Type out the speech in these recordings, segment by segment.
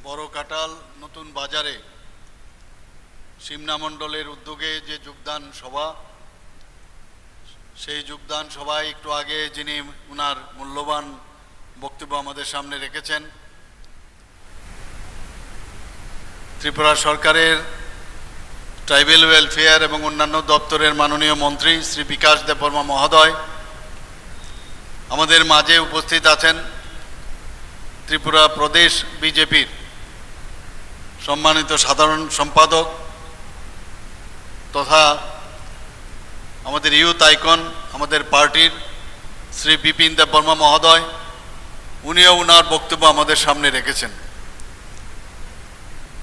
বড় কাটাল নতুন বাজারে সিমনা মণ্ডলের উদ্যোগে যে যোগদান সভা, সেই যোগদান সভায় একটু আগে যিনি ওনার মূল্যবান বক্তব্য আমাদের সামনে রেখেছেন, ত্রিপুরা সরকারের ট্রাইবেল ওয়েলফেয়ার এবং অন্যান্য দপ্তরের মাননীয় মন্ত্রী শ্রী বিকাশ দেববর্মা মহোদয়, আমাদের মাঝে উপস্থিত আছেন ত্রিপুরা প্রদেশ বিজেপির সম্মানিত সাধারণ সম্পাদক তথা আমাদের ইউথ আইকন আমাদের পার্টির শ্রী বিপিন দেববর্মা মহোদয়, উনিও ওনার বক্তব্য আমাদের সামনে রেখেছেন।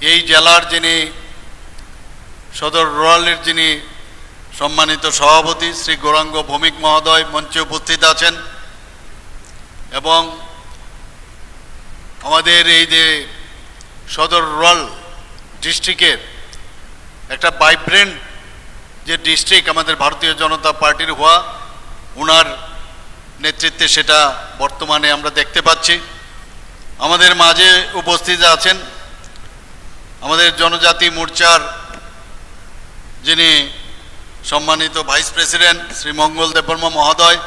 এই জেলার যিনি সদর রুরালের যিনি সম্মানিত সভাপতি শ্রী গৌরাঙ্গ ভৌমিক মহোদয় মঞ্চে উপস্থিত আছেন এবং আমাদের এই যে সদর রুরাল ডিস্ট্রিক্টের একটা ভাইব্রেন্ট যে ডিস্ট্রিক্ট আমাদের ভারতীয় জনতা পার্টির হওয়া, ওনার নেতৃত্বে সেটা বর্তমানে আমরা দেখতে পাচ্ছি। আমাদের মাঝে উপস্থিত আছেন আমাদের জনজাতি মোর্চার যিনি সম্মানিত ভাইস প্রেসিডেন্ট শ্রী মঙ্গল দেববর্মা মহোদয়,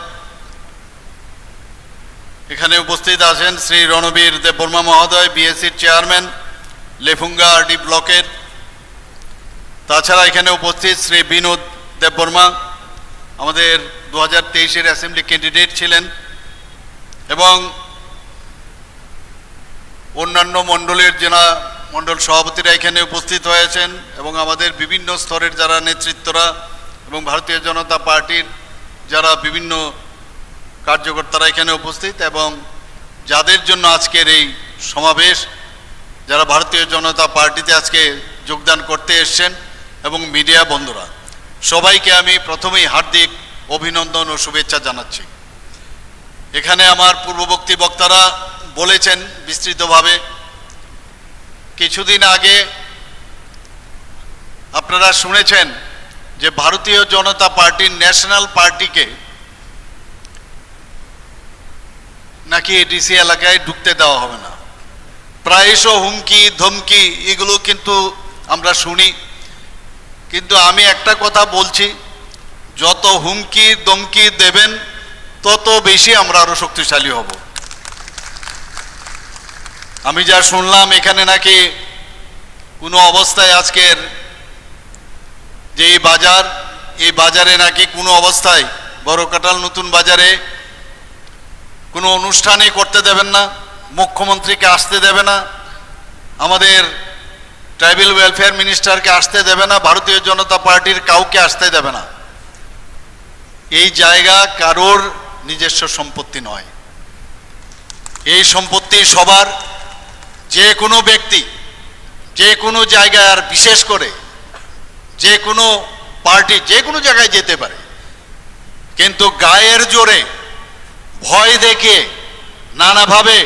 এখানে উপস্থিত আছেন শ্রী রণবীর দেববর্মা মহোদয়, বিএসসির চেয়ারম্যান লেফুঙ্গা আরডি ব্লকের। তাছাড়া এখানে উপস্থিত শ্রী বিনোদ দেববর্মা, আমাদের 2023-এর অ্যাসেম্বলি ক্যান্ডিডেট ছিলেন, এবং অন্যান্য মণ্ডলের যারা মণ্ডল সভাপতিরা এখানে উপস্থিত হয়েছেন এবং আমাদের বিভিন্ন স্তরের যারা নেতৃত্বরা এবং ভারতীয় জনতা পার্টির যারা বিভিন্ন কার্যকর্তারা এখানে উপস্থিত, এবং যাদের জন্য আজকের এই সমাবেশ, যারা ভারতীয় জনতা পার্টিতে আজকে যোগদান করতে এসছেন, এবং মিডিয়া বন্ধুরা, সবাইকে আমি প্রথমেই হার্দিক অভিনন্দন ও শুভেচ্ছা জানাচ্ছি। এখানে আমার পূর্ববর্তী বক্তারা বলেছেন বিস্তৃতভাবে, কিছুদিন আগে আপনারা শুনেছেন যে ভারতীয় জনতা পার্টির ন্যাশনাল পার্টিকে নাকি এডিসি এলাকায় ঢুকতে দেওয়া হবে না। প্রায়শ হুমকি ধমকি এগুলো কিন্তু আমরা শুনি, কিন্তু আমি একটা কথা বলছি, যত হুমকি ধমকি দেবেন তত বেশি আমরা আরো শক্তিশালী হব। আমি যা শুনলাম এখানে নাকি কোনো অবস্থায় আজকের যে এই বাজারে নাকি কোনো অবস্থায় বড় কাটাল নতুন বাজারে কোনো অনুষ্ঠানই করতে দেবেন না, মুখ্যমন্ত্রীকে আসতে দেবে না, আমাদের ট্রাইবেল ওয়েলফেয়ার মিনিস্টারকে আসতে দেবে না, ভারতীয় জনতা পার্টির কাউকে আসতে দেবে না। এই জায়গা কারোর নিজস্ব সম্পত্তি নয়, এই সম্পত্তি সবার। যে কোনো ব্যক্তি যে কোনো জায়গায়, আর বিশেষ করে যে কোনো পার্টি যে কোনো জায়গায় যেতে পারে, কিন্তু গায়ের জোরে ভয় দেখে নানাভাবে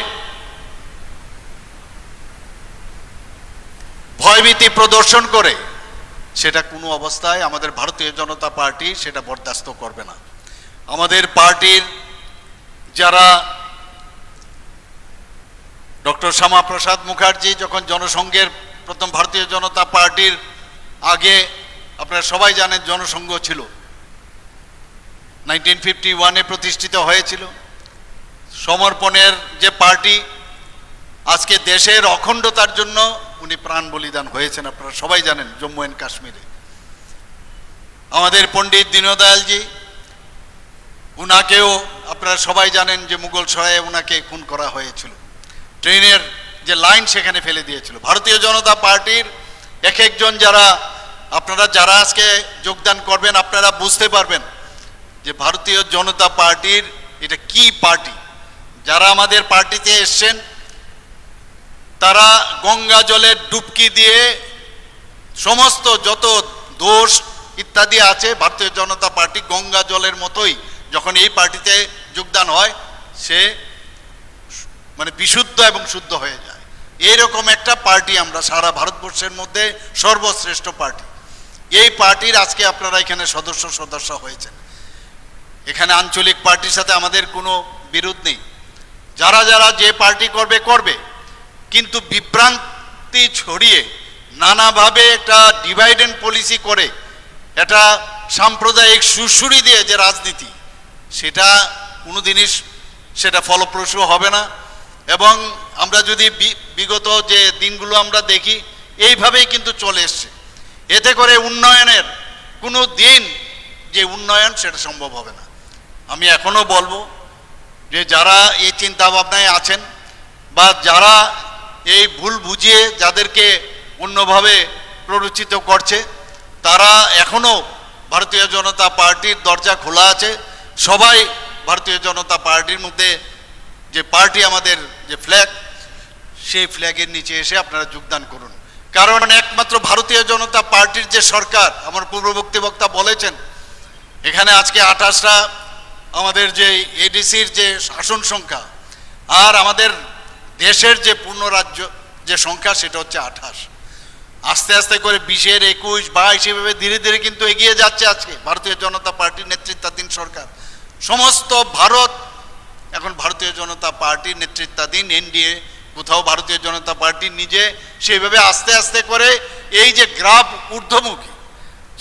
ভয়ভীতি প্রদর্শন করে সেটা কোনো অবস্থায় আমাদের ভারতীয় জনতা পার্টি সেটা বরদাস্ত করবে না। আমাদের পার্টির যারা ডক্টর শ্যামাপ্রসাদ মুখার্জি যখন জনসংঘের প্রথম ভারতীয় জনতা পার্টির আগে আপনারা সবাই জানেন জনসংঘ ছিল, 1951-এ প্রতিষ্ঠিত হয়েছিল। সমর্পণের যে পার্টি, আজকে দেশের অখণ্ডতার জন্য উনি প্রাণ বলিদান হয়েছেন, আপনারা সবাই জানেন জম্মু অ্যান্ড কাশ্মীরে। আমাদের পণ্ডিত দীনদয়ালজি, উনাকেও আপনারা সবাই জানেন যে মুঘল সরায়ে উনাকে খুন করা হয়েছিল, ট্রেনের যে লাইন সেখানে ফেলে দিয়েছিল। ভারতীয় জনতা পার্টির এক একজন আপনারা যারা আজকে যোগদান করবেন, আপনারা বুঝতে পারবেন যে ভারতীয় জনতা পার্টির এটা কি পার্টি। যারা আমাদের পার্টিতে এসছেন তারা গঙ্গা জলের ডুবকি দিয়ে সমস্ত যত দোষ ইত্যাদি আছে, ভারতীয় জনতা পার্টি গঙ্গা জলের মতোই যখন এই পার্টিতে যোগদান হয় সে মানে বিশুদ্ধ এবং শুদ্ধ হয়ে যায়। এইরকম একটা পার্টি আমরা সারা ভারতবর্ষের মধ্যে সর্বশ্রেষ্ঠ পার্টি। এই পার্টির আজকে আপনারা এখানে সদস্য হয়েছেন। এখানে আঞ্চলিক পার্টির সাথে আমাদের কোনো বিরোধ নেই, যারা যারা যে পার্টি করবে, কিন্তু বিভ্রান্ত শক্তি ছড়িয়ে নানাভাবে একটা ডিভাইড অ্যান্ড পলিসি করে এটা সাম্প্রদায়িক সুরসুরি দিয়ে যে রাজনীতি, সেটা কোনোদিনই সেটা ফলপ্রসূ হবে না। এবং আমরা যদি বিগত যে দিনগুলো আমরা দেখি, এইভাবেই কিন্তু চলে এসছে। এতে করে উন্নয়নের কোনো দিন যে উন্নয়ন সেটা সম্ভব হবে না। আমি এখনো বলবো যে যারা এই চিন্তা ভাবনায় আছেন বা যারা এই ভুল বুঝিয়ে যাদেরকে অন্যভাবে প্ররোচিত করছে, তারা এখনো ভারতীয় জনতা পার্টির দরজা খোলা আছে। সবাই ভারতীয় জনতা পার্টির মধ্যে যে পার্টি আমাদের যে ফ্ল্যাগ, সেই ফ্ল্যাগের নিচে এসে আপনারা যোগদান করুন। কারণ একমাত্র ভারতীয় জনতা পার্টির যে সরকার, আমার পূর্ববর্তী বক্তা বলেছেন, এখানে আজকে 28টা আমাদের যে এডিসির যে শাসন সংখ্যা, আর আমাদের দেশের যে পূর্ণ রাজ্য যে সংখ্যা সেটা হচ্ছে 28। আস্তে আস্তে করে 20, 21, 22 এভাবে ধীরে ধীরে কিন্তু এগিয়ে যাচ্ছে আজকে ভারতীয় জনতা পার্টির নেতৃত্বাধীন সরকার। সমস্ত ভারত এখন ভারতীয় জনতা পার্টির নেতৃত্বাধীন এনডিএ, কোথাও ভারতীয় জনতা পার্টি নিজে সেইভাবে আস্তে আস্তে করে এই যে গ্রাফ ঊর্ধ্বমুখী,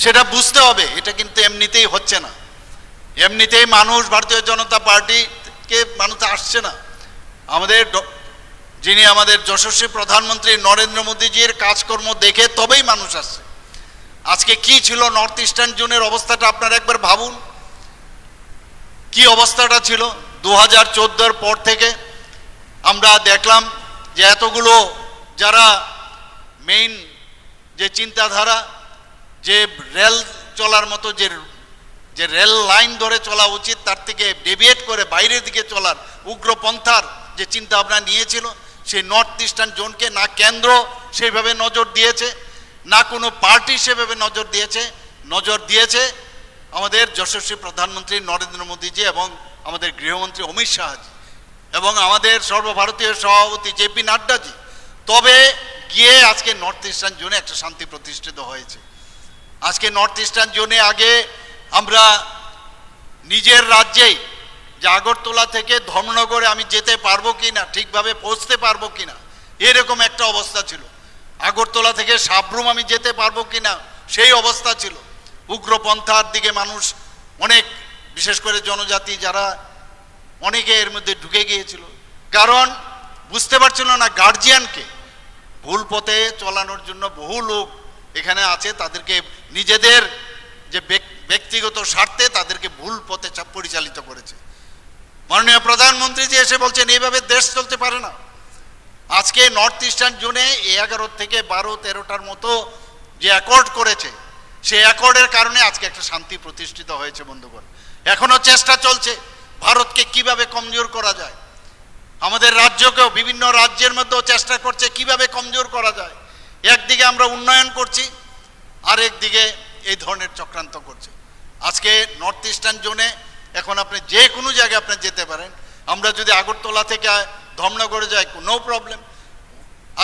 সেটা বুঝতে হবে। এটা কিন্তু এমনিতেই হচ্ছে না, এমনিতেই মানুষ ভারতীয় জনতা পার্টিকে মানুষ আসছে না। আমাদের যিনি আমাদের যশস্বী প্রধানমন্ত্রী নরেন্দ্র মোদীজির কাজকর্ম দেখে তবেই মানুষ আসছে। আজকে কি ছিল নর্থ ইস্টার্ন জোনের অবস্থাটা আপনারা একবার ভাবুন, কি অবস্থাটা ছিল 2014-র পর থেকে। আমরা দেখলাম যে এতগুলো যারা মেইন যে চিন্তাধারা, যে রেল চলার মতো যে রেল লাইন ধরে চলা উচিত, তার থেকে ডেভিয়েট করে বাইরের দিকে চলার উগ্রপন্থার যে চিন্তা ভাবনা নিয়েছিল, সেই নর্থ ইস্টার্ন জোনকে না কেন্দ্র সেইভাবে নজর দিয়েছে, না কোনো পার্টি সেভাবে নজর দিয়েছে আমাদের যশস্বী প্রধানমন্ত্রী নরেন্দ্র মোদীজি এবং আমাদের গৃহমন্ত্রী অমিত শাহজি এবং আমাদের সর্বভারতীয় সভাপতি জেপি নাড্ডাজি। তবে গিয়ে আজকে নর্থ ইস্টার্ন জোনে একটা শান্তি প্রতিষ্ঠিত হয়েছে। আজকে নর্থ ইস্টার্ন জোনে আগে আমরা নিজের রাজ্যেই যে আগরতলা থেকে ধর্মনগরে আমি যেতে পারবো কিনা, ঠিকভাবে পৌঁছতে পারবো কিনা, এরকম একটা অবস্থা ছিল। আগরতলা থেকে সাবরুম আমি যেতে পারবো কিনা, সেই অবস্থা ছিল। উগ্রপন্থার দিকে মানুষ অনেক, বিশেষ করে জনজাতি যারা, অনেকে এর মধ্যে ঢুকে গিয়েছিল। কারণ বুঝতে পারছিল না গার্জিয়ানকে ভুল পথে চলানোর জন্য বহু লোক এখানে আছে, তাদেরকে নিজেদের যে ব্যক্তিগত স্বার্থে তাদেরকে ভুল পথে পরিচালিত করেছে। মাননীয় প্রধানমন্ত্রী যে এসে বলছেন এইভাবে দেশ চলতে পারে না। আজকে নর্থ ইস্টার্ন জোনে 11 থেকে 12-13টার মতো যে অ্যাকর্ড করেছে, সেই অ্যাকর্ডের কারণে আজকে একটা শান্তি প্রতিষ্ঠিত হয়েছে। বন্ধুগণ, এখনো চেষ্টা চলছে ভারতকে কিভাবে কমজোর করা যায়। আমাদের রাজ্যকেও বিভিন্ন রাজ্যের মধ্যেও চেষ্টা করছে কিভাবে কমজোর করা যায়। একদিকে আমরা উন্নয়ন করছি, আর একদিকে এই ধরনের চক্রান্ত করছে। আজকে নর্থ ইস্টার্ন জোনে এখন আপনি যে কোনো জায়গায় আপনি যেতে পারেন। আমরা যদি আগরতলা থেকে ধর্মনগরে যাই, নো প্রবলেম।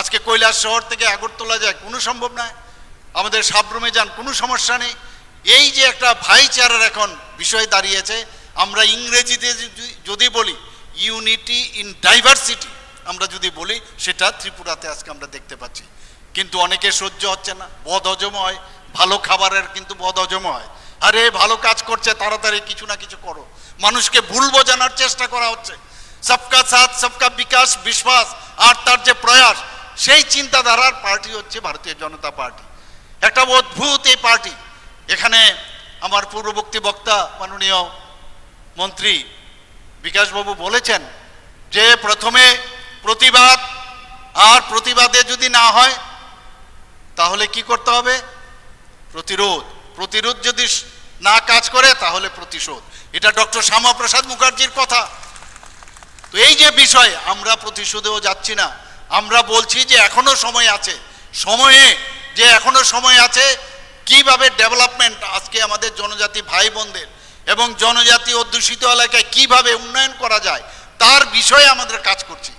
আজকে কৈলাস শহর থেকে আগরতলা যায়, কোনো সম্ভব নয়। আমাদের সাবরুমে যান, কোনো সমস্যা নেই। এই যে একটা ভাইচারার এখন বিষয় দাঁড়িয়েছে, আমরা ইংরেজিতে যদি বলি ইউনিটি ইন ডাইভার্সিটি, আমরা যদি বলি, সেটা ত্রিপুরাতে আজকে আমরা দেখতে পাচ্ছি। কিন্তু অনেকে সহ্য হচ্ছে না, বদ হজম হয়। ভালো খাবারের কিন্তু বদ হজম হয়। আরে ভালো কাজ করছে, তাড়াতাড়ি কিছু না কিছু করো। মানুষকে ভুল বোঝানোর চেষ্টা করা হচ্ছে। সবকা সাথ সবকা বিকাশ বিশ্বাস, আর তার যে প্রয়াস, সেই চিন্তাধারার পার্টি হচ্ছে ভারতীয় জনতা পার্টি। একটা অদ্ভুত এই পার্টি। এখানে আমার পূর্ববর্তী বক্তা মাননীয় মন্ত্রী বিকাশবাবু বলেছেন যে প্রথমে প্রতিবাদ, আর প্রতিবাদে যদি না হয় তাহলে কি করতে হবে? প্রতিরোধ। প্রতিরোধ যদি না কাজ করে তাহলে প্রতিশোধ। এটা ডক্টর শ্যামাপ্রসাদ মুখার্জির কথা। তো এই যে বিষয়, আমরা প্রতিশোধেও যাচ্ছি না। আমরা বলছি যে এখনো সময় আছে, এখনো সময় আছে কিভাবে ডেভেলপমেন্ট আজকে আমাদের জনজাতি ভাই বোনদের এবং জনজাতি অধ্যুষিত এলাকায় কিভাবে উন্নয়ন করা যায়, তার বিষয়ে আমাদের কাজ করছি।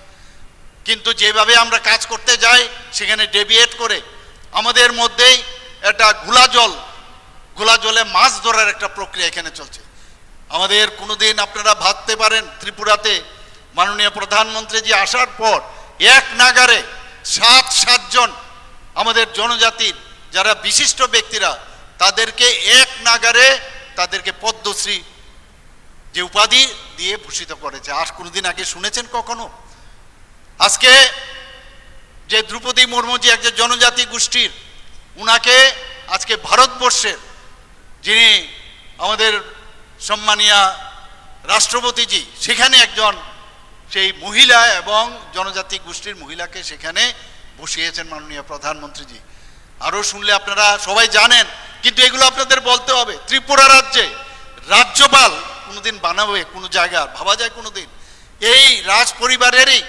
কিন্তু যেভাবে আমরা কাজ করতে যাই, সেখানে ডেভিয়েট করে আমাদের মধ্যেই একটা ঘোলা জলে মাছ ধরার একটা প্রক্রিয়া এখানে চলছে। আমাদের কোনোদিন আপনারা ভাবতে পারেন ত্রিপুরাতে মাননীয় প্রধানমন্ত্রী জি আসার পর এক নাগারে সাতজন আমাদের জনজাতির যারা বিশিষ্ট ব্যক্তিরা তাদেরকে এক নাগারে তাদেরকে পদ্মশ্রী যে উপাধি দিয়ে ভূষিত করেছে। আর কোনোদিন আগে শুনেছেন কখনো? আজকে যে দ্রৌপদী মুর্মু যে একজন জনজাতি গোষ্ঠীর, উনাকে আজকে ভারতবর্ষের যিনি আমাদের সম্মানীয় রাষ্ট্রপতিজি, সেখানে একজন সেই মহিলা এবং জনজাতি গোষ্ঠীর মহিলাকে সেখানে বসিয়েছেন মাননীয় প্রধানমন্ত্রীজি। আরও শুনলে আপনারা সবাই জানেন, কিন্তু এগুলো আপনাদের বলতে হবে। ত্রিপুরা রাজ্যে রাজ্যপাল কোনোদিন বানাবে কোনো জায়গা ভাবা যায় কোনোদিন? এই রাজ পরিবারেরই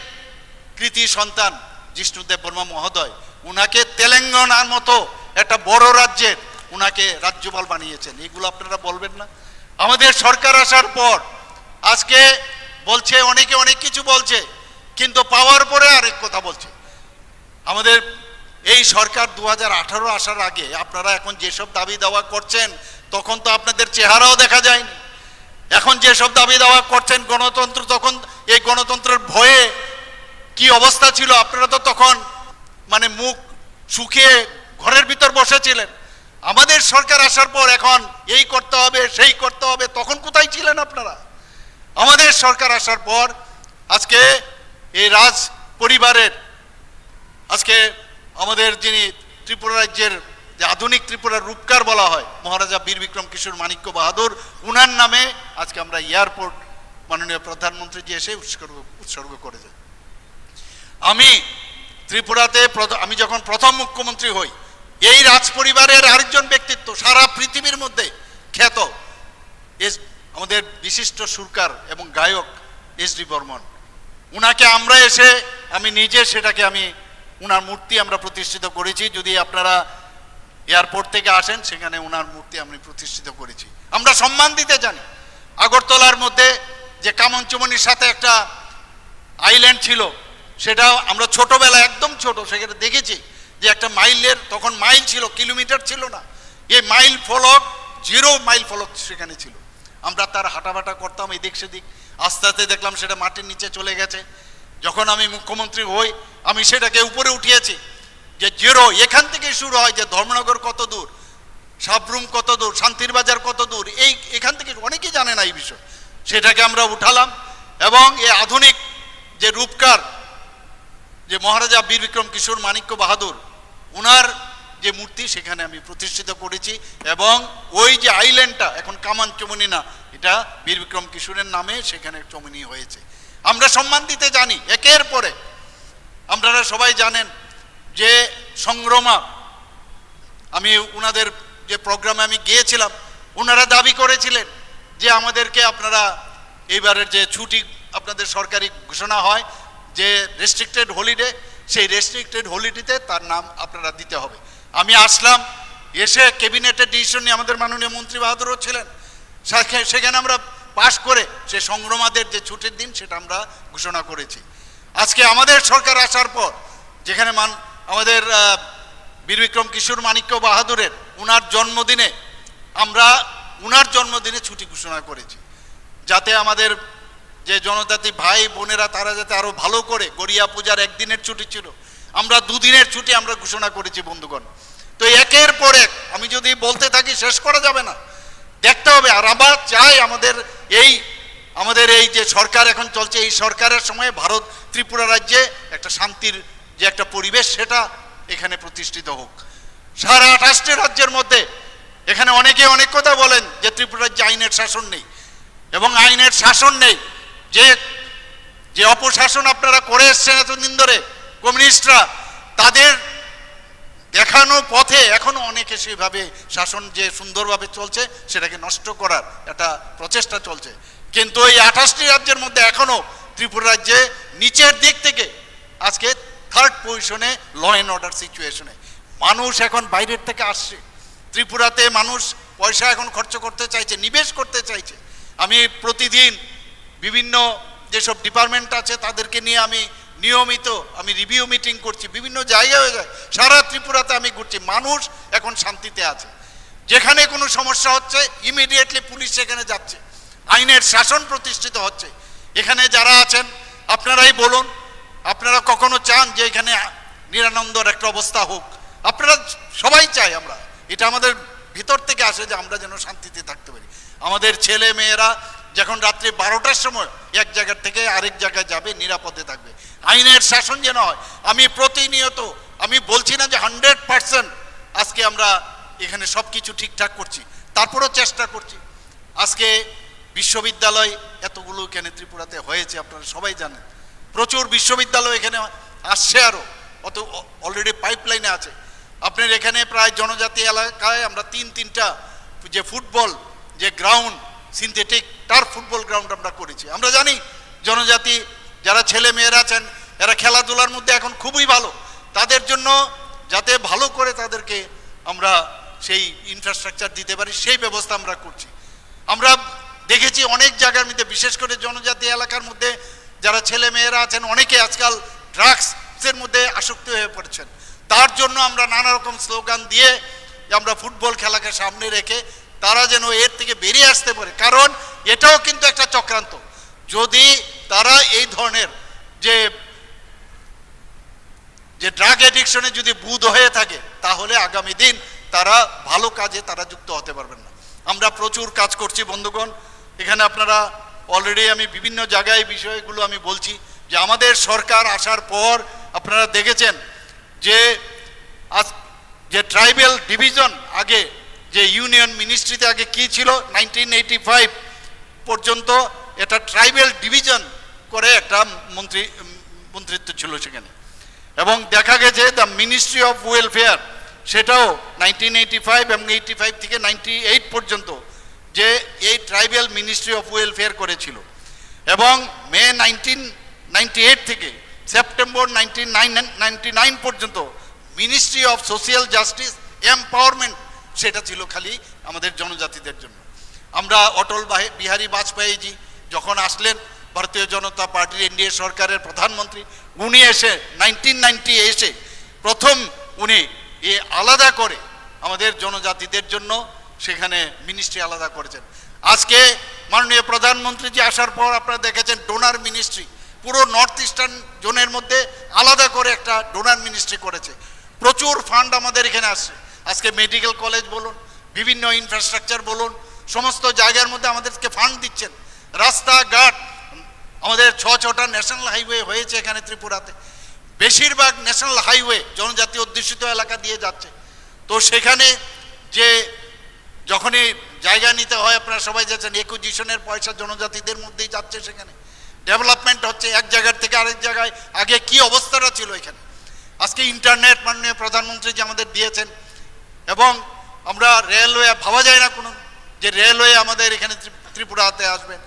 কৃতি সন্তান জিষ্ণুদেব বর্মা মহোদয়, উনাকে তেলেঙ্গানার মতো একটা বড় রাজ্যের উনাকে রাজ্যপাল বানিয়েছেন। এগুলো আপনারা বলবেন না? আমাদের সরকার আসার পর আজকে বলছে অনেকে অনেক কিছু বলছে, কিন্তু পাওয়ার পরে আরেক কথা বলছে। আমাদের এই সরকার 2018 আসার আগে আপনারা এখন যেসব দাবি দাওয়া করছেন, তখন তো আপনাদের চেহারাও দেখা যায়নি। এখন যেসব দাবি দাওয়া করছেন গণতন্ত্র, তখন এই গণতন্ত্রের ভয়ে কি অবস্থা ছিল, আপনারা তো তখন মানে মুখ শুকিয়ে ঘরের ভিতর বসেছিলেন। আমাদের সরকার আসার পর এখন এই করতে হবে সেই করতে হবে, তখন কোথায় ছিলেন আপনারা? আমাদের সরকার আসার পর আজকে এই রাজ পরিবারের, আজকে আমাদের যিনি ত্রিপুরা রাজ্যের যে আধুনিক ত্রিপুরার রূপকার বলা হয় মহারাজা বীর বিক্রম কিশোর মাণিক্য বাহাদুর, উনার নামে আজকে আমরা এয়ারপোর্ট মাননীয় প্রধানমন্ত্রীজি এসে উৎসর্গ করেছে। আমি ত্রিপুরাতে আমি যখন প্রথম মুখ্যমন্ত্রী হই, এই রাজ পরিবারের আরেকজন ব্যক্তিত্ব সারা পৃথিবীর মধ্যে খ্যাত আমাদের বিশিষ্ট সুরকার এবং গায়ক এস.ডি. বর্মন, উনাকে আমরা এসে আমি নিজে সেটাকে উনার মূর্তি আমরা প্রতিষ্ঠিত করেছি। যদি আপনারা এয়ারপোর্ট থেকে আসেন, সেখানে উনার মূর্তি আমি প্রতিষ্ঠিত করেছি। আমরা সম্মান দিতে জানি। আগরতলার মধ্যে যে কামঞ্চমনির সাথে একটা আইল্যান্ড ছিল, সেটা আমরা ছোটবেলায় একদম ছোট সেখানে দেখেছি যে একটা মাইলের, তখন মাইল ছিল, কিলোমিটার ছিল না, এই মাইল ফলক 0 মাইল ফলক সেখানে ছিল। আমরা তার হাঁটাবাটা করতাম এদিক সেদিক, আস্তে আস্তে দেখলাম সেটা মাটির নিচে চলে গেছে। যখন আমি মুখ্যমন্ত্রী হই, আমি সেটাকে উপরে উঠিয়েছি যে 0 এখান থেকে শুরু হয়, যে ধর্মনগর কত দূর, সাবরুম কত দূর, শান্তির বাজার কত দূর, এখান থেকে অনেকেই জানে না এই বিষয়। সেটাকে আমরা উঠালাম এবং এই আধুনিক যে রূপকার যে মহারাজা বীর বিক্রম কিশোর মাণিক্য বাহাদুর, উনার যে মূর্তি সেখানে আমি প্রতিষ্ঠিত করেছি। এবং ওই যে আইল্যান্ডটা এখন কামান চমনি না, এটা বীর বিক্রম কিশোরের নামে সেখানে চমনি হয়েছে। আমরা সম্মান দিতে জানি একের পরে। আপনারা সবাই জানেন যে সংগ্রামা, আমি উনাদের যে প্রোগ্রামে আমি গিয়েছিলাম, ওনারা দাবি করেছিলেন যে আমাদেরকে আপনারা এইবারের যে ছুটি আপনাদের সরকারি ঘোষণা হয় যে রেস্ট্রিক্টেড হলিডে, সেই রেস্ট্রিক্টেড হলিডেতে তার নাম আপনারা দিতে হবে। আমি আসলাম, এসে ক্যাবিনেটের ডিসিশন নিয়ে আমাদের মাননীয় মন্ত্রী বাহাদুরও ছিলেন, সেখানে আমরা পাশ করে সে সংগ্রামাদের যে ছুটির দিন সেটা আমরা ঘোষণা করেছি। আজকে আমাদের সরকার আসার পর যেখানে আমাদের বীর বিক্রম কিশোর মাণিক্য বাহাদুরের উনার জন্মদিনে আমরা উনার জন্মদিনে ছুটি ঘোষণা করেছি, যাতে আমাদের যে জনজাতি ভাই বোনেরা তারা যাতে আরো ভালো করে, গড়িয়া পূজার 1 দিনের ছুটি ছিল, আমরা 2 দিনের ছুটি আমরা ঘোষণা করেছি বন্ধুগণ। তো একের পর এক আমি যদি বলতে থাকি শেষ করা যাবে না, দেখতে হবে। আর আমরা চাই আমাদের এই যে সরকার এখন চলছে, এই সরকারের সময় ভারত ত্রিপুরা রাজ্যে একটা শান্তির যে একটা পরিবেশ সেটা এখানে প্রতিষ্ঠিত হোক। সারা 28টি রাজ্যের মধ্যে এখানে অনেকে অনেক কথা বলেন যে ত্রিপুরা রাজ্যে আইনের শাসন নেই, এবং আইনের শাসন নেই, যে অপশাসন আপনারা করে এসছেন এতদিন ধরে কমিউনিস্টরা, তাদের দেখানো পথে এখনো অনেকে সেইভাবে শাসন যে সুন্দরভাবে চলছে সেটাকে নষ্ট করার একটা প্রচেষ্টা চলছে। কিন্তু এই 28টি রাজ্যের মধ্যে এখনো ত্রিপুরা রাজ্যে নিচের দিক থেকে আজকে 3rd পজিশনে ল অ্যান্ড অর্ডার সিচুয়েশনে। মানুষ এখন বাইরের থেকে আসছে, ত্রিপুরাতে মানুষ পয়সা এখন খরচ করতে চাইছে, নিবেশ করতে চাইছে। আমি প্রতিদিন বিভিন্ন যেসব ডিপার্টমেন্ট আছে তাদেরকে নিয়ে আমি নিয়মিত রিভিউ মিটিং করছি, বিভিন্ন জায়গায় সারা ত্রিপুরাতে আমি ঘুরছি। মানুষ এখন শান্তিতে আছে, যেখানে কোনো সমস্যা হচ্ছে ইমিডিয়েটলি পুলিশ সেখানে যাচ্ছে, আইনের শাসন প্রতিষ্ঠিত হচ্ছে। এখানে যারা আছেন আপনারাই বলুন, আপনারা কখনো চান যে এখানে নিরানন্দর একটা অবস্থা হোক, আপনারা সবাই চাই, আমরা এটা আমাদের ভিতর থেকে আসে যে আমরা যেন শান্তিতে থাকতে পারি। আমাদের ছেলে মেয়েরা যখন রাত্রি 12টার সময় এক জায়গার থেকে আরেক জায়গায় যাবে, নিরাপদে থাকবে, আইনের শাসন যেন হয়। আমি প্রতিনিয়ত, আমি বলছি না যে 100% আজকে আমরা এখানে সব কিছু ঠিকঠাক করছি, তারপরেও চেষ্টা করছি। আজকে বিশ্ববিদ্যালয় এতগুলো এখানে ত্রিপুরাতে হয়েছে, আপনারা সবাই জানেন, প্রচুর বিশ্ববিদ্যালয় এখানে আসছে, আরও অত অলরেডি পাইপলাইনে আছে। আপনার এখানে প্রায় জনজাতি এলাকায় আমরা তিনটা যে ফুটবল যে ground, synthetic turf football ground আমরা করেছি। আমরা জানি জনজাতি যারা ছেলে মেয়েরা আছেন এরা খেলাধুলার মধ্যে এখন খুবই ভালো, তাদের জন্য যাতে ভালো করে তাদেরকে আমরা সেই ইনফ্রাস্ট্রাকচার দিতে পারি সেই ব্যবস্থা আমরা করছি। আমরা দেখেছি অনেক জায়গার মধ্যে, বিশেষ করে জনজাতি এলাকার মধ্যে যারা ছেলে মেয়েরা আছেন অনেকে আজকাল ড্রাগসের মধ্যে আসক্ত হয়ে পড়েছেন। তার জন্য আমরা নানা রকম স্লোগান দিয়ে আমরা ফুটবল খেলাকে সামনে রেখে তারা যেন এর থেকে বেরিয়ে আসতে পারে, কারণ এটাও কিন্তু একটা চক্রান্ত। যদি তারা এই ধরনের যে ড্রাগ অ্যাডিকশনে যদি বুঁদ হয়ে থাকে তাহলে আগামী দিন তারা ভালো কাজে তারা যুক্ত হতে পারবেন না। আমরা প্রচুর কাজ করছি বন্ধুগণ, এখানে আপনারা অলরেডি আমি বিভিন্ন জায়গায় বিষয়গুলো আমি বলছি যে আমাদের সরকার আসার পর আপনারা দেখেছেন যে ট্রাইবেল ডিভিশন, আগে যে ইউনিয়ন মিনিস্ট্রিতে আগে কি ছিল 1985 পর্যন্ত এটা ট্রাইবেল ডিভিশন করে একটা মন্ত্রিত্ব ছিল সেখানে, এবং দেখা গেছে দ্য মিনিস্ট্রি অফ ওয়েলফেয়ার সেটাও 1985 এবং 85 থেকে 98 পর্যন্ত যে এই ট্রাইবেল মিনিস্ট্রি অফ ওয়েলফেয়ার করেছিল, এবং মে 1998 থেকে সেপ্টেম্বর 1999 পর্যন্ত ministry of social justice empowerment সেটা ছিল খালি আমাদের জনজাতিদের জন্য। আমরা অটল বিহারী বাজপেয়ীজি যখন আসলেন ভারতীয় জনতা পার্টির এনডিএ সরকারের প্রধানমন্ত্রী, উনি এসে 1990 এসে প্রথম উনি আলাদা করে আমাদের জনজাতিদের জন্য সেখানে মিনিস্ট্রি আলাদা করেছেন। আজকে মাননীয় প্রধানমন্ত্রীজি আসার পর আপনারা দেখেছেন ডোনার মিনিস্ট্রি, পুরো নর্থ ইস্টার্ন জোনের মধ্যে আলাদা করে একটা ডোনার মিনিস্ট্রি করেছে। প্রচুর ফান্ড আমাদের এখানে আসছে। আজকে মেডিকেল কলেজ বলুন, বিভিন্ন ইনফ্রাস্ট্রাকচার বলুন, সমস্ত জায়গার মধ্যে আমাদেরকে ফান্ড দিচ্ছেন। রাস্তাঘাট আমাদের 6টা ন্যাশনাল হাইওয়ে হয়েছে এখানে ত্রিপুরাতে, বেশিরভাগ ন্যাশনাল হাইওয়ে জনজাতি অধ্যুষিত এলাকা দিয়ে যাচ্ছে। তো সেখানে যে যখনই জায়গা নিতে হয় আপনারা সবাই যাচ্ছেন, একুইজিশনের পয়সা জনজাতিদের মধ্যেই যাচ্ছে, সেখানে ডেভেলপমেন্ট হচ্ছে এক জায়গার থেকে আরেক জায়গায়। আগে কি অবস্থাটা ছিল এখানে, আজকে ইন্টারনেট মাননীয় প্রধানমন্ত্রী যে আমাদের দিয়েছেন, এবং আমরা রেলওয়ে ভাবা যায় না কোনো যে রেলওয়ে আমাদের এখানে ত্রিপুরাতে আসবেন।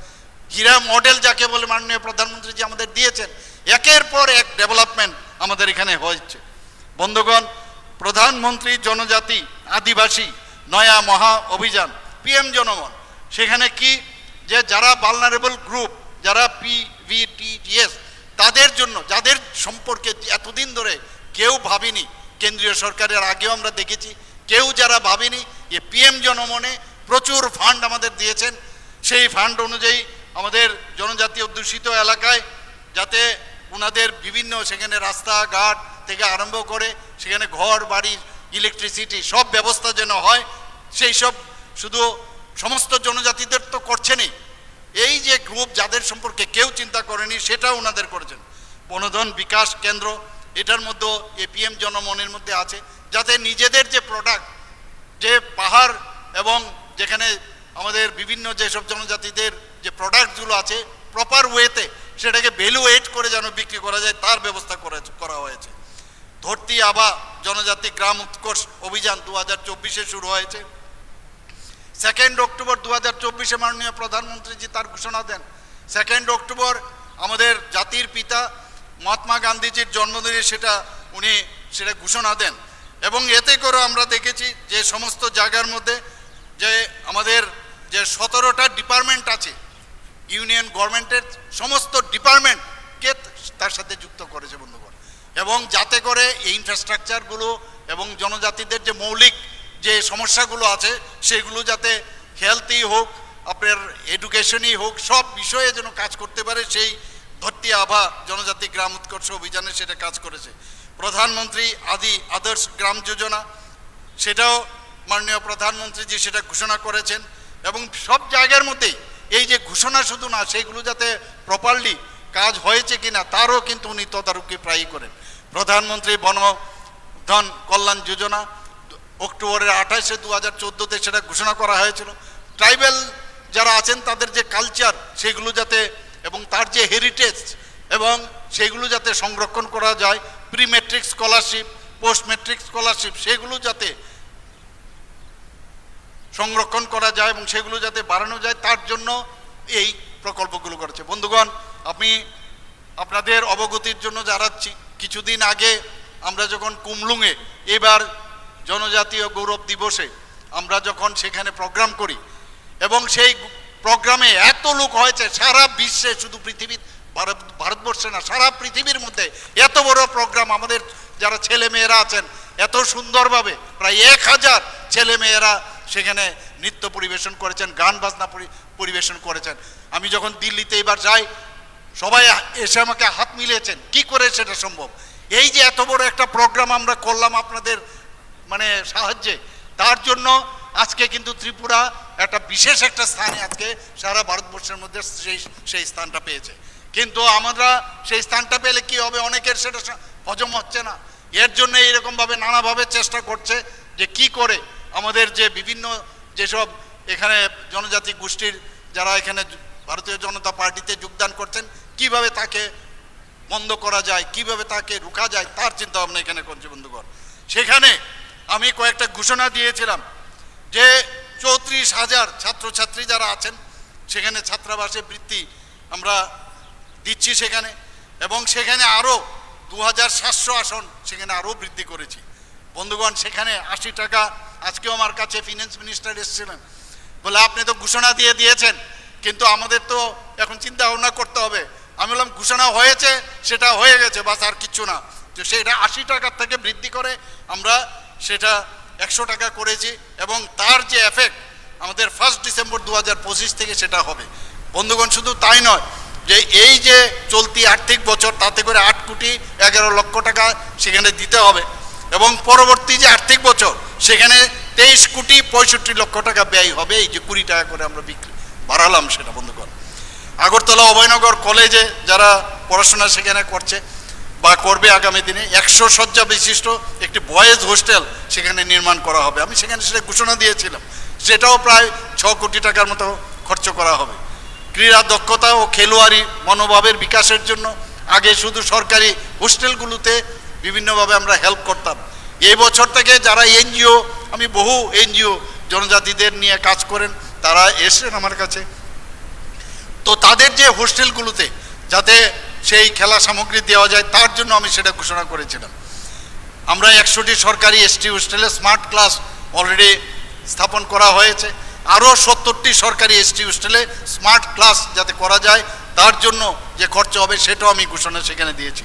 হীরা মডেল যাকে বলে মাননীয় প্রধানমন্ত্রী যে আমাদের দিয়েছেন, একের পর এক ডেভেলপমেন্ট আমাদের এখানে হয়েছে। বন্ধুগণ, প্রধানমন্ত্রী জনজাতি আদিবাসী নয়া মহা অভিযান পিএম জনমন, সেখানে কি যে যারা ভালনারেবল গ্রুপ, যারা পিভিটিএস, তাদের জন্য যাদের সম্পর্কে এতদিন ধরে কেউ ভাবেনি, কেন্দ্রীয় সরকারের আগেও আমরা দেখেছি কেউ যারা ভাবেনি, এ পিএম জনমনে প্রচুর ফান্ড আমাদের দিয়েছেন। সেই ফান্ড অনুযায়ী আমাদের জনজাতি অধ্যুষিত এলাকায় যাতে ওনাদের বিভিন্ন সেখানে রাস্তাঘাট থেকে আরম্ভ করে সেখানে ঘর বাড়ি ইলেকট্রিসিটি সব ব্যবস্থা যেন হয়, সেই সব শুধু সমস্ত জনজাতিদের তো করছেনই, এই যে গ্রুপ যাদের সম্পর্কে কেউ চিন্তা করেনি সেটাও ওনাদের করেছেন। বনধন বিকাশ কেন্দ্র এটার মধ্যে এপিএম জনমনের মধ্যে আছে, যাতে নিজেদের যে প্রোডাক্ট, যে পাহাড় এবং যেখানে আমাদের বিভিন্ন যেসব জনজাতিদের যে প্রোডাক্টগুলো আছে প্রপার ওয়েতে সেটাকে ভ্যালুয়েট করে যেন বিক্রি করা যায় তার ব্যবস্থা করা হয়েছে। ধরতি আবা জনজাতি গ্রাম উৎকর্ষ অভিযান 2024-এ শুরু হয়েছে। 2 অক্টোবর 2024-এ মাননীয় প্রধানমন্ত্রীজি তার ঘোষণা দেন। 2 অক্টোবর আমাদের জাতির পিতা মহাত্মা গান্ধীজির জন্মদিনে উনি সেটা ঘোষণা দেন, এবং এতে করে আমরা দেখেছি যে সমস্ত জায়গার মধ্যে যে আমাদের যে 17টা ডিপার্টমেন্ট আছে ইউনিয়ন গভর্নমেন্টের, সমস্ত ডিপার্টমেন্টকে তার সাথে যুক্ত করেছে বন্ধুগণ, এবং যাতে করে এই ইনফ্রাস্ট্রাকচারগুলো এবং জনজাতিদের যে মৌলিক যে সমস্যাগুলো আছে সেগুলো যাতে হেলথই হোক, আপনার এডুকেশনই হোক, সব বিষয়ে যেন কাজ করতে পারে, সেই ধরতি আভা জনজাতি গ্রাম উৎকর্ষ অভিযানে সেটা কাজ করেছে। প্রধানমন্ত্রী আদর্শ গ্রাম যোজনা, সেটাও মাননীয় প্রধানমন্ত্রীজি সেটা ঘোষণা করেছেন। এবং সব জায়গার মধ্যেই এই যে ঘোষণা শুধু না, সেইগুলো যাতে প্রপারলি কাজ হয়েছে কিনা তারও কিন্তু উনি তদারকি প্রায়ই করেন। প্রধানমন্ত্রী বনধন কল্যাণ যোজনা অক্টোবরের 28 2014-তে সেটা ঘোষণা করা হয়েছিল। ট্রাইবাল যারা আছেন তাদের যে কালচার সেগুলো যাতে এবং তার যে হেরিটেজ এবং সেগুলো যাতে সংরক্ষণ করা যায়, pre matric scholarship, post matric scholarship সেগুলো যাতে সংরক্ষণ করা যায় এবং সেগুলো যাতে বাড়ানো যায়, তার জন্য এই প্রকল্পগুলো করেছে। বন্ধুগণ, আমি আপনাদের অবগতির জন্য জানাচ্ছি, কিছুদিন আগে আমরা যখন কুমলুঙে এবার জনজাতীয় গৌরব দিবসে আমরা যখন সেখানে প্রোগ্রাম করি এবং সেই প্রোগ্রামে এত লোক হয়েছে সারা বিশ্বে, শুধু পৃথিবীর ভারতবর্ষে না সারা পৃথিবীর মধ্যে এত বড় প্রোগ্রাম, আমাদের যারা ছেলে মেয়েরা আছেন এত সুন্দরভাবে প্রায় 1000 ছেলে মেয়েরা সেখানে নৃত্য পরিবেশন করেছেন, গান বাজনা পরিবেশন করেছেন। আমি যখন দিল্লিতে এবার যাই সবাই এসে আমাকে হাত মিলিয়েছেন, কি করে সেটা সম্ভব? এই যে এত বড় একটা প্রোগ্রাম আমরা করলাম আপনাদের সাহায্যে, তার জন্য আজকে কিন্তু ত্রিপুরা একটা বিশেষ একটা স্থানে আজকে সারা ভারতবর্ষের মধ্যে সেই স্থানটা পেয়েছে। কিন্তু আমরা সেই স্থানটা পেলে কি হবে, অনেকের সেটা হজম হচ্ছে না। এর জন্য এইরকমভাবে নানাভাবে চেষ্টা করছে যে কি করে আমাদের যে বিভিন্ন যেসব এখানে জনজাতি গোষ্ঠীর যারা এখানে ভারতীয় জনতা পার্টিতে যোগদান করছেন, কিভাবে তাকে বন্ধ করা যায়, কিভাবে তাকে রোকা যায়, তার চিন্তা ভাবনা এখানে করছে। বন্ধুগণ, সেখানে আমি কয়েকটা ঘোষণা দিয়েছিলাম যে 34,000 ছাত্রছাত্রী যারা আছেন সেখানে ছাত্রাবাসে বৃত্তি আমরা দিচ্ছি সেখানে, এবং সেখানে আরও 2700 আসন সেখানে আরও বৃদ্ধি করেছি। বন্ধুগণ, সেখানে 80 টাকা, আজকেও আমার কাছে ফিনান্স মিনিস্টার এসেছিলেন, বলে আপনি তো ঘোষণা দিয়ে দিয়েছেন কিন্তু আমাদের তো এখন চিন্তা ভাবনা করতে হবে। আমি বললাম ঘোষণা হয়েছে, সেটা হয়ে গেছে, বাস আর কিচ্ছু না। তো সেটা 80 টাকার থেকে বৃদ্ধি করে আমরা সেটা 100 টাকা করেছি এবং তার যে এফেক্ট আমাদের 1 ডিসেম্বর 2025 থেকে সেটা হবে। বন্ধুগণ, শুধু তাই নয়, যে এই যে চলতি আর্থিক বছর তাতে করে 8,11,00,000 টাকা সেখানে দিতে হবে এবং পরবর্তী যে আর্থিক বছর সেখানে 23,65,00,000 টাকা ব্যয় হবে। এই যে 20 টাকা করে আমরা বাড়ালাম সেটা। বন্ধুগণ, আগরতলা অভয়নগর কলেজে যারা পড়াশোনা সেখানে করছে বা করবে আগামী দিনে 100 শয্যা বিশিষ্ট একটি বয়েজ হোস্টেল সেখানে নির্মাণ করা হবে। আমি সেখানে সেটা ঘোষণা দিয়েছিলাম, সেটাও প্রায় 6 কোটি টাকার মতো খরচ করা হবে। ক্রীড়া দক্ষতা ও খেলোয়াড়ি মনোভাবের বিকাশের জন্য আগে শুধু সরকারি হোস্টেলগুলোতে বিভিন্নভাবে আমরা হেল্প করতাম। এই বছর থেকে যারা এনজিও, আমি বহু এনজিও জনজাতিদের নিয়ে কাজ করেন, তারা এসেছেন আমার কাছে, তো তাদের যে হোস্টেলগুলোতে যাতে সেই খেলা সামগ্রী দেওয়া যায় তার জন্য আমি সেটা ঘোষণা করেছিলাম। আমরা 100টি সরকারি এসটি হোস্টেলে স্মার্ট ক্লাস অলরেডি স্থাপন করা হয়েছে। আরও 70টি সরকারি এসটি হোস্টেলে স্মার্ট ক্লাস যাতে করা যায় তার জন্য যে খরচ হবে সেটাও আমি ঘোষণা সেখানে দিয়েছি।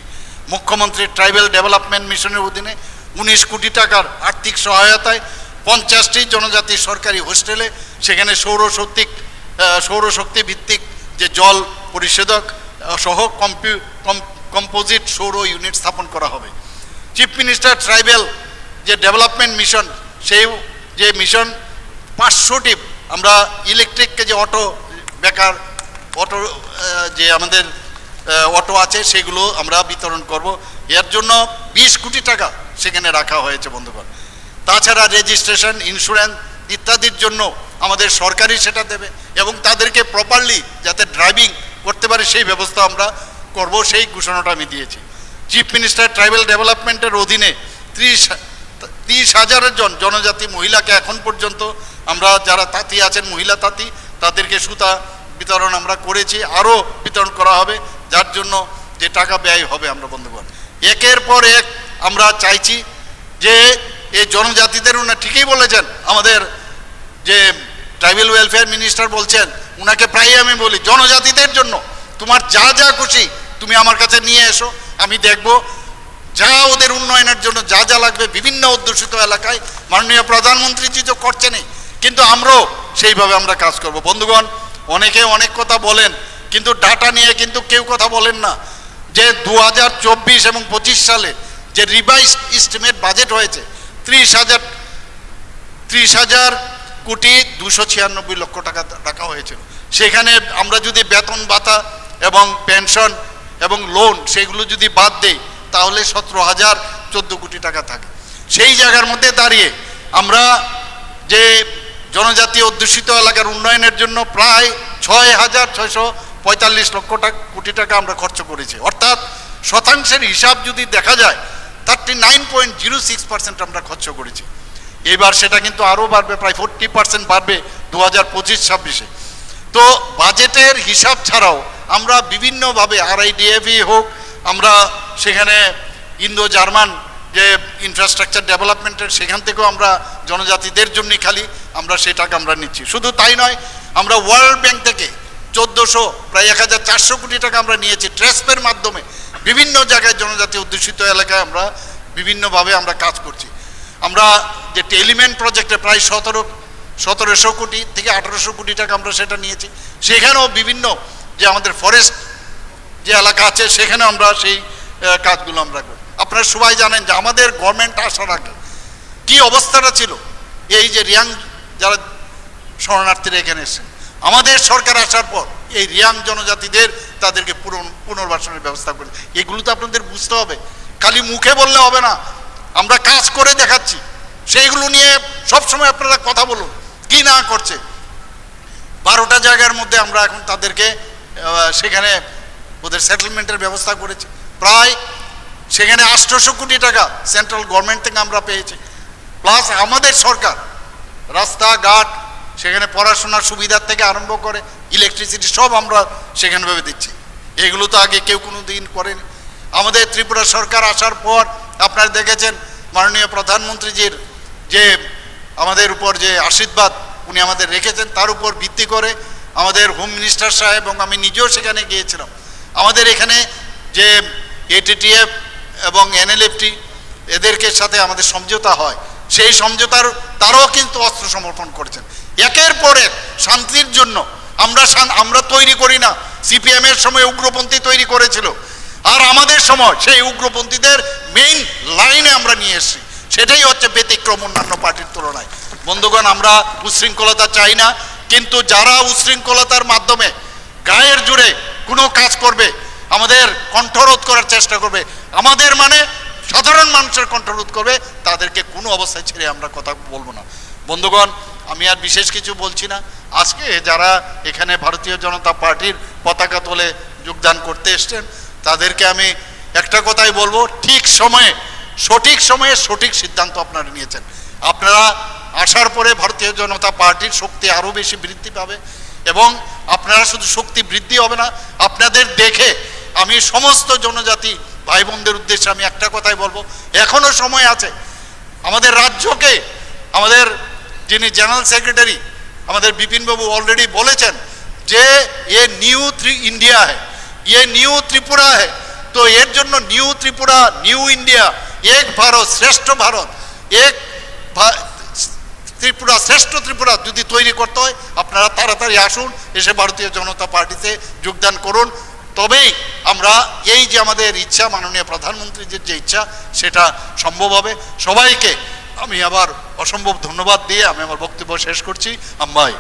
মুখ্যমন্ত্রী ট্রাইবাল ডেভেলপমেন্ট মিশনের অধীনে 19 কোটি টাকার আর্থিক সহায়তায় 50টি জনজাতি সরকারি হোস্টেলে সেখানে সৌরশক্তি ভিত্তিক যে জল পরিশোধক সহ কম্পোজিট সৌর ইউনিট স্থাপন করা হবে। চিফ মিনিস্টার ট্রাইবাল যে ডেভেলপমেন্ট মিশন, সেই যে মিশন 500টি আমরা ইলেকট্রিককে যে অটো বেকার অটো যে আমাদের অটো আছে সেগুলো আমরা বিতরণ করব। এর জন্য 20 কোটি টাকা সেখানে রাখা হয়েছে। বন্ধুগণ, তাছাড়া রেজিস্ট্রেশন, ইন্স্যুরেন্স ইত্যাদির জন্য আমাদের সরকারই সেটা দেবে এবং তাদেরকে প্রপারলি যাতে ড্রাইভিং করতে পারে সেই ব্যবস্থা আমরা করব, সেই ঘোষণাটা আমি দিয়েছি। চিফ মিনিস্টার ট্রাইবাল ডেভেলপমেন্টের অধীনে 30,000 জন জনজাতি মহিলাকে এখন পর্যন্ত আমরা যারা তাঁতি আছেন, মহিলা তাঁতি, তাদেরকে সুতা বিতরণ আমরা করেছি, আরও বিতরণ করা হবে, যার জন্য যে টাকা ব্যয় হবে। আমরা বন্ধুগণ, একের পর এক আমরা চাইছি যে এই জনজাতিদের, উনি ঠিকই বলেছেন, আমাদের যে ট্রাইবাল ওয়েলফেয়ার মিনিস্টার বলছেন, উনাকে প্রায় আমি বলি জনজাতিদের জন্য তোমার যা যা খুশি তুমি আমার কাছে নিয়ে এসো, আমি দেখব যা ওদের উন্নয়নের জন্য যা যা লাগবে। বিভিন্ন অধ্যুষিত এলাকায় মাননীয় প্রধানমন্ত্রীজি তো করছেনই, কিন্তু আমরাও সেইভাবে আমরা কাজ করব। বন্ধুগণ, অনেকে অনেক কথা বলেন কিন্তু ডাটা নিয়ে কিন্তু কেউ কথা বলেন না যে 2024 এবং 25 সালে যে রিভাইজড এস্টিমেট বাজেট হয়েছে 30,000 কোটি 296 লক্ষ টাকা রাখা হয়েছিল। সেখানে আমরা যদি বেতন ভাতা এবং পেনশন এবং লোন সেগুলো যদি বাদ দেই তাহলে 17,014 কোটি টাকা থাকে। সেই জায়গার মধ্যে দাঁড়িয়ে আমরা যে জনজাতি অধ্যুষিত এলাকার উন্নয়নের জন্য প্রায় 6,645 লক্ষ কোটি টাকা আমরা খরচ করেছি, অর্থাৎ শতাংশের হিসাব যদি দেখা যায় 39.06% আমরা খরচ করেছি। এবার সেটা কিন্তু আরও বাড়বে, প্রায় 40% বাড়বে 2025-26-এ। তো বাজেটের হিসাব ছাড়াও আমরা বিভিন্নভাবে RIDF-ই হোক, আমরা সেখানে ইন্দো জার্মান যে ইনফ্রাস্ট্রাকচার ডেভেলপমেন্টের সেখান থেকেও আমরা জনজাতিদের জন্য খালি আমরা সেই টাকা আমরা নিচ্ছি। শুধু তাই নয়, আমরা ওয়ার্ল্ড ব্যাংক থেকে 1400 প্রায় 1,400 কোটি টাকা আমরা নিয়েছি ট্রেসপের মাধ্যমে। বিভিন্ন জায়গায় জনজাতি অধ্যুষিত এলাকায় আমরা বিভিন্নভাবে আমরা কাজ করছি। আমরা যে টেলিমেন্ট প্রজেক্টে প্রায় 1700 কোটি থেকে 1800 কোটি টাকা আমরা সেটা নিয়েছি। সেখানেও বিভিন্ন যে আমাদের ফরেস্ট যে এলাকা আছে সেখানে আমরা সেই কাজগুলো আমরা করি। আপনারা সবাই জানেন যে আমাদের গভর্নমেন্ট আসার আগে কী অবস্থাটা ছিল। এই যে রিয়াং যারা শরণার্থীরা এখানে এসেছেন, আমাদের সরকার আসার পর এই রিয়াং জনজাতিদের তাদেরকে পুনর্বাসনের ব্যবস্থা করে। এগুলো তো আপনাদের বুঝতে হবে, খালি মুখে বললে হবে না, আমরা কাজ করে দেখাচ্ছি। সেইগুলো নিয়ে সবসময় আপনারা কথা বলুন কি না করছে। 12টা জায়গার মধ্যে আমরা এখন তাদেরকে সেখানে ওদের সেটেলমেন্টের ব্যবস্থা করেছি। প্রায় সেখানে 800 কোটি টাকা সেন্ট্রাল গভর্নমেন্ট থেকে আমরা পেয়েছি। প্লাস আমাদের সরকার রাস্তাঘাট সেখানে পড়াশোনার সুবিধার থেকে আরম্ভ করে ইলেকট্রিসিটি সব আমরা সেখানে ভেবে দিচ্ছি। এগুলো তো আগে কেউ কোনো দিন করেনি। আমাদের ত্রিপুরা সরকার আসার পর আপনারা দেখেছেন মাননীয় প্রধানমন্ত্রীজির যে আমাদের উপর যে আশীর্বাদ উনি আমাদের রেখেছেন, তার উপর ভিত্তি করে আমাদের হোম মিনিস্টার সাহেব এবং আমি নিজেও সেখানে গিয়েছিলাম। আমাদের এখানে যে ATTF এবং NLFT এদেরকে সাথে আমাদের সমঝোতা হয়, সেই সমঝোতার তারাও কিন্তু অস্ত্র সমর্পণ করেছেন। একের পর এক শান্তির জন্য আমরা তৈরি করি না। CPM-এর সময় উগ্রপন্থী তৈরি করেছিল, আর আমাদের সময় সেই উগ্রপন্থীদের মেইন লাইনে আমরা নিয়ে এসেছি। সেটাই হচ্ছে ব্যতিক্রম অন্যান্য পার্টির তুলনায়। বন্ধুগণ, আমরা উচ্ছৃঙ্খলতা চাই না, কিন্তু যারা উচ্ছৃঙ্খলতার মাধ্যমে গায়ের জুড়ে কোনো কাজ করবে, আমাদের কণ্ঠরোধ করার চেষ্টা করবে, আমাদের মানে সাধারণ মানুষের কণ্ঠরোধ করবে, তাদেরকে কোনো অবস্থায় ছেড়ে আমরা কথা বলবো না। বন্ধুগণ, আমি আর বিশেষ কিছু বলছি না। আজকে যারা এখানে ভারতীয় জনতা পার্টির পতাকা তোলে যোগদান করতে এসছেন তাদেরকে আমি একটা কথাই বলবো, সঠিক সময়ে সঠিক সিদ্ধান্ত আপনারা নিয়েছেন। আপনারা আসার পরে ভারতীয় জনতা পার্টির শক্তি আরও বেশি বৃদ্ধি পাবে, এবং আপনারা শুধু শক্তি বৃদ্ধি হবে না, আপনাদের দেখে আমি সমস্ত জনজাতি ভাই বোনদের উদ্দেশ্যে আমি একটা কথাই বলবো, এখনো সময় আছে। আমাদের রাজ্যকে আমাদের যিনি জেনারেল সেক্রেটারি আমাদের বিপিনবাবু অলরেডি বলেছেন যে এ নিউ ইন্ডিয়া হ্যাঁ, ये न्यू त्रिपुरा है। तो এর জন্য নিউ ত্রিপুরা, নিউ ইন্ডিয়া, এক ভারত শ্রেষ্ঠ ভারত, এক ত্রিপুরা শ্রেষ্ঠ ত্রিপুরা যদি তৈরি করতে হয় আপনারা তাড়াতাড়ি আসুন, এসে ভারতীয় জনতা পার্টিতে যোগদান করুন। তবেই আমরা এই যে আমাদের ইচ্ছা, মাননীয় প্রধানমন্ত্রীর যে ইচ্ছা, সেটা সম্ভব হবে। সবাইকে আমি আবার অসম্ভব ধন্যবাদ দিয়ে আমি আমার বক্তব্য শেষ করছি। আম্বাই।